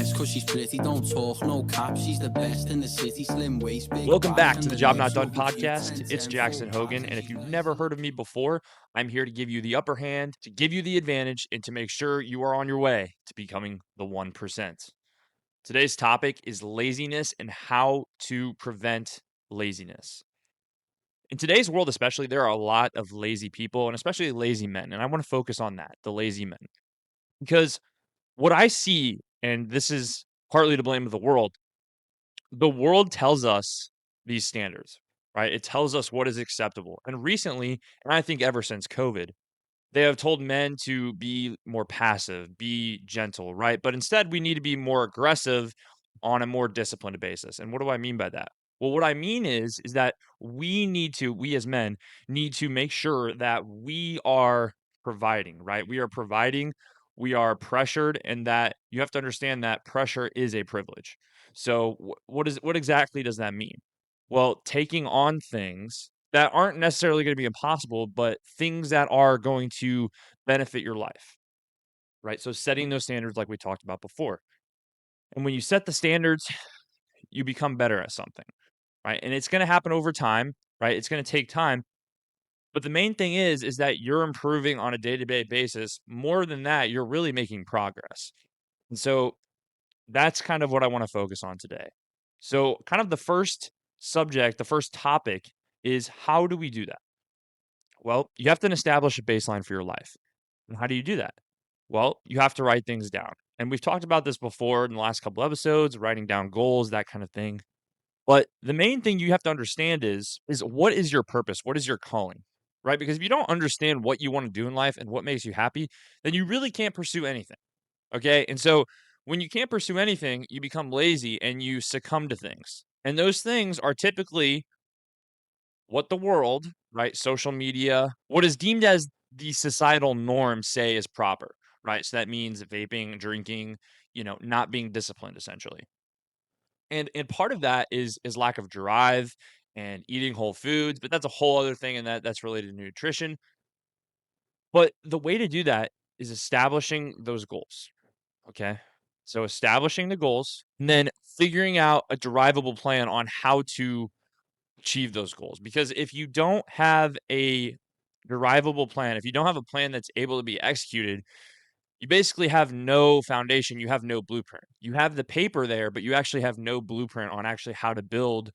best, cause she's pretty, don't talk, no cap. She's the best in the city, slim waist, big Welcome back, back and to the the Job legs Not Done look cute, podcast. 10, It's 10, Jackson full Hogan. pattern, And if she's you've nice. never heard of me before, I'm here to give you the upper hand, to give you the advantage, and to make sure you are on your way to becoming the 1%. Today's topic is laziness and how to prevent laziness. In today's world, especially, there are a lot of lazy people and especially lazy men. And I want to focus on that, the lazy men, because what I see, and this is partly to blame of the world tells us these standards, right? It tells us what is acceptable. And recently, and I think ever since COVID, they have told men to be more passive, be gentle, right? But instead, we need to be more aggressive on a more disciplined basis. And what do I mean by that? Well, what I mean is that we as men need to make sure that we are providing, right? We are providing, we are pressured, and that you have to understand that pressure is a privilege. So, what exactly does that mean? Well, taking on things that aren't necessarily going to be impossible, but things that are going to benefit your life, right? So setting those standards like we talked about before. And when you set the standards, you become better at something, right? And it's going to happen over time, right? It's going to take time. But the main thing is that you're improving on a day-to-day basis. More than that, you're really making progress. And so that's kind of what I want to focus on today. So kind of the first subject, the first topic is how do we do that? Well, you have to establish a baseline for your life. And how do you do that? Well, you have to write things down. And we've talked about this before in the last couple episodes, writing down goals, that kind of thing. But the main thing you have to understand is what is your purpose? What is your calling? Right? Because if you don't understand what you want to do in life and what makes you happy, then you really can't pursue anything. Okay? And so when you can't pursue anything, you become lazy and you succumb to things. And those things are typically what the world, right, social media, what is deemed as the societal norm say is proper, right? So that means vaping, drinking, not being disciplined essentially. And part of that is lack of drive and eating whole foods, but that's a whole other thing and that's related to nutrition. But the way to do that is establishing those goals, okay? So establishing the goals and then figuring out a derivable plan on how to achieve those goals. Because if you don't have a derivable plan, if you don't have a plan that's able to be executed, you basically have no foundation. You have no blueprint. You have the paper there, but you actually have no blueprint on actually how to build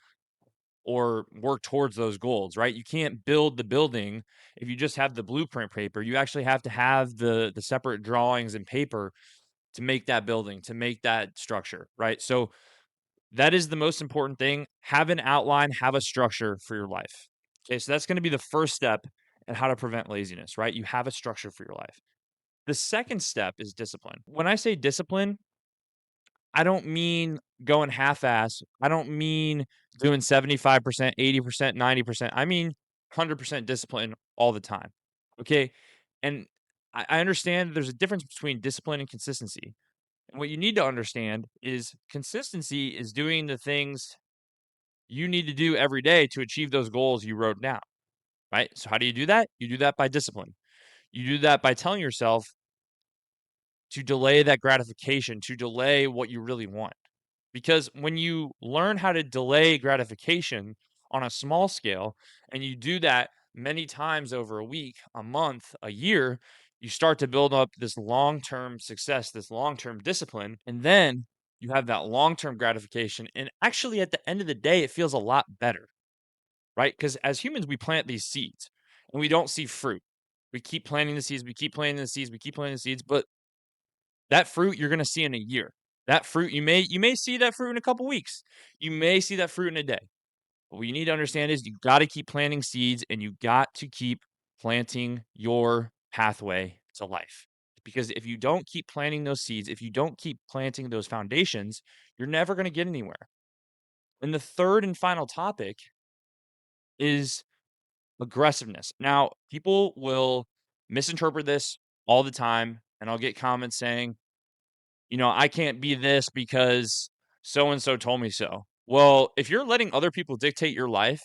or work towards those goals, right? You can't build the building if you just have the blueprint paper. You actually have to have the separate drawings and paper to make that building, to make that structure, right? So that is the most important thing. Have an outline, have a structure for your life. Okay, so that's going to be the first step in how to prevent laziness, right? You have a structure for your life. The second step is discipline. When I say discipline, I don't mean going half ass. I don't mean doing 75%, 80%, 90%. I mean 100% discipline all the time. Okay. And I understand there's a difference between discipline and consistency. And what you need to understand is consistency is doing the things you need to do every day to achieve those goals you wrote down, right? So, how do you do that? You do that by discipline. You do that by telling yourself to delay that gratification, to delay what you really want. Because when you learn how to delay gratification on a small scale and you do that many times over a week, a month, a year, you start to build up this long term success, this long term discipline. And then you have that long term gratification. And actually, at the end of the day, it feels a lot better, right? Because as humans, we plant these seeds and we don't see fruit. We keep planting the seeds, we keep planting the seeds, we keep planting the seeds, but that fruit you're gonna see in a year. That fruit you may see that fruit in a couple weeks. You may see that fruit in a day. But what you need to understand is you gotta keep planting seeds and you got to keep planting your pathway to life. Because if you don't keep planting those seeds, if you don't keep planting those foundations, you're never gonna get anywhere. And the third and final topic is aggressiveness. Now, people will misinterpret this all the time, and I'll get comments saying, I can't be this because so and so told me so. Well, if you're letting other people dictate your life,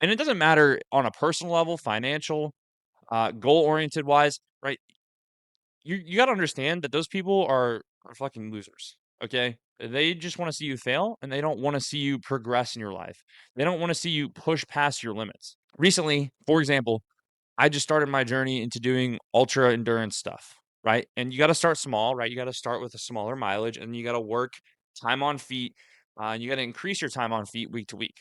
and it doesn't matter on a personal level, financial, goal oriented wise, right? You got to understand that those people are fucking losers. Okay. They just want to see you fail and they don't want to see you progress in your life. They don't want to see you push past your limits. Recently, for example, I just started my journey into doing ultra endurance stuff, right? And you got to start small, right? You got to start with a smaller mileage and you got to work time on feet. And you got to increase your time on feet week to week,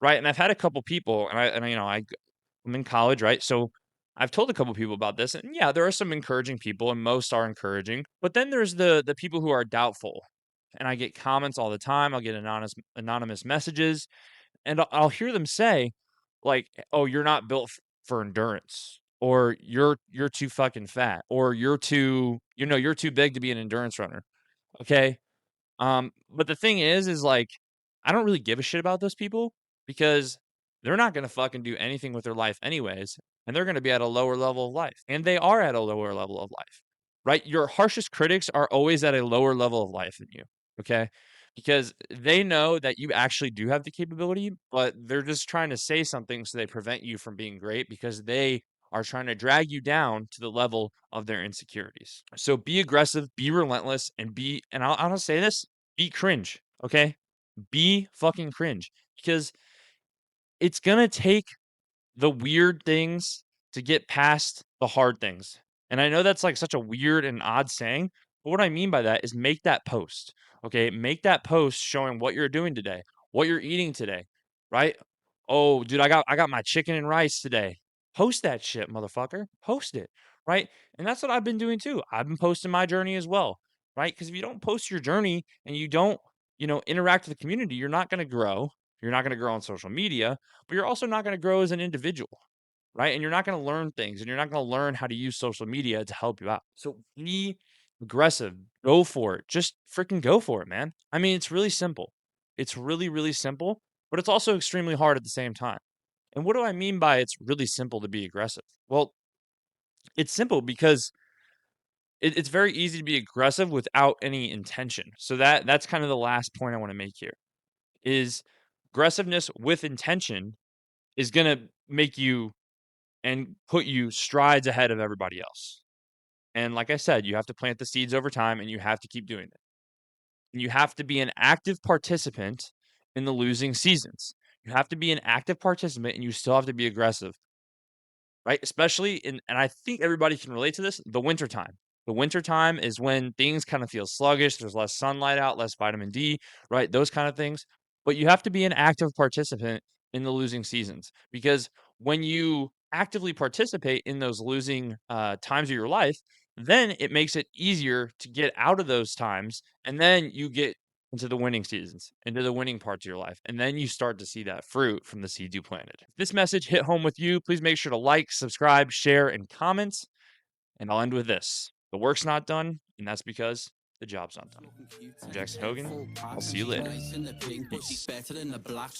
right? And I've had a couple people, I'm in college, right? So I've told a couple people about this, and yeah, there are some encouraging people, and most are encouraging. But then there's the people who are doubtful, and I get comments all the time. I'll get anonymous messages, and I'll hear them say, like, "Oh, you're not built for endurance," or "You're too fucking fat," or you're too big to be an endurance runner." Okay, but the thing is like, I don't really give a shit about those people because they're not gonna fucking do anything with their life anyways, and they're gonna be at a lower level of life, and they are at a lower level of life, right? Your harshest critics are always at a lower level of life than you, okay? Because they know that you actually do have the capability, but they're just trying to say something so they prevent you from being great because they are trying to drag you down to the level of their insecurities. So be aggressive, be relentless, and I'll say this, be cringe, okay? Be fucking cringe because it's gonna take the weird things to get past the hard things. And I know that's like such a weird and odd saying, but what I mean by that is make that post. Okay. Make that post showing what you're doing today, what you're eating today, right? Oh, dude, I got my chicken and rice today. Post that shit, motherfucker. Post it. Right. And that's what I've been doing too. I've been posting my journey as well. Right. Because if you don't post your journey and you don't, interact with the community, you're not going to grow. You're not going to grow on social media, but you're also not going to grow as an individual, right? And you're not going to learn things and you're not going to learn how to use social media to help you out. So be aggressive, go for it. Just freaking go for it, man. I mean, it's really simple. It's really, really simple, but it's also extremely hard at the same time. And what do I mean by it's really simple to be aggressive? Well, it's simple because it's very easy to be aggressive without any intention. So that's kind of the last point I want to make here is aggressiveness with intention is going to make you and put you strides ahead of everybody else. And like I said, you have to plant the seeds over time and you have to keep doing it. And you have to be an active participant in the losing seasons. You have to be an active participant and you still have to be aggressive, right? Especially and I think everybody can relate to this, the winter time. The winter time is when things kind of feel sluggish. There's less sunlight out, less vitamin D, right? Those kind of things. But you have to be an active participant in the losing seasons because when you actively participate in those losing times of your life, then it makes it easier to get out of those times. And then you get into the winning seasons, into the winning parts of your life. And then you start to see that fruit from the seeds you planted. If this message hit home with you, please make sure to like, subscribe, share, and comment. And I'll end with this. The work's not done, and that's because the job's not done. I'm Jackson Hogan. I'll see you later. Peace. Better than the black.